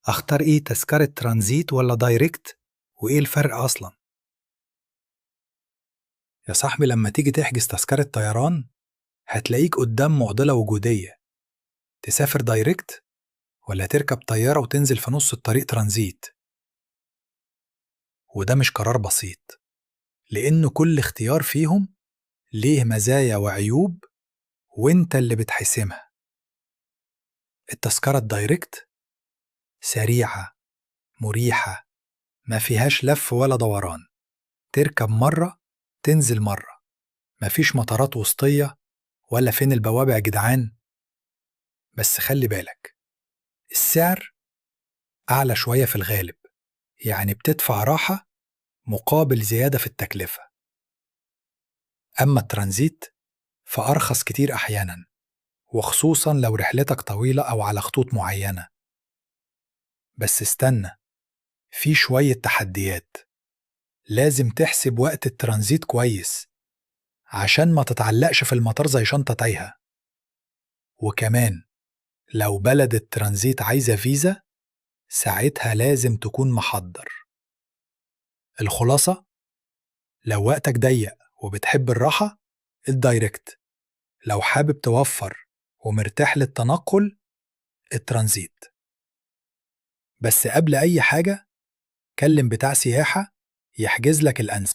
أختار إيه، تذكرة ترانزيت ولا دايركت؟ وإيه الفرق أصلاً؟ يا صاحبي، لما تيجي تحجز تذكرة طيران هتلاقيك قدام معضلة وجودية: تسافر دايركت ولا تركب طيارة وتنزل في نص الطريق ترانزيت. وده مش قرار بسيط، لأن كل اختيار فيهم ليه مزايا وعيوب، وإنت اللي بتحسمها. التذكرة الدايركت سريعة، مريحة، ما فيهاش لف ولا دوران. تركب مرة تنزل مرة، مفيش مطارات وسطية ولا فين البوابة يا جدعان. بس خلي بالك، السعر أعلى شوية في الغالب، يعني بتدفع راحة مقابل زيادة في التكلفة. أما الترانزيت فأرخص كتير أحياناً، وخصوصاً لو رحلتك طويلة أو على خطوط معينة. بس استنى، في شوية تحديات. لازم تحسب وقت الترانزيت كويس عشان ما تتعلقش في المطار زي شنطة تايهة. وكمان لو بلد الترانزيت عايزة فيزا، ساعتها لازم تكون محضر. الخلاصة، لو وقتك ضيق وبتحب الراحة، الدايركت. لو حابب توفر ومرتاح للتنقل، الترانزيت. بس قبل أي حاجة كلم بتاع سياحة يحجز لك الأنسب.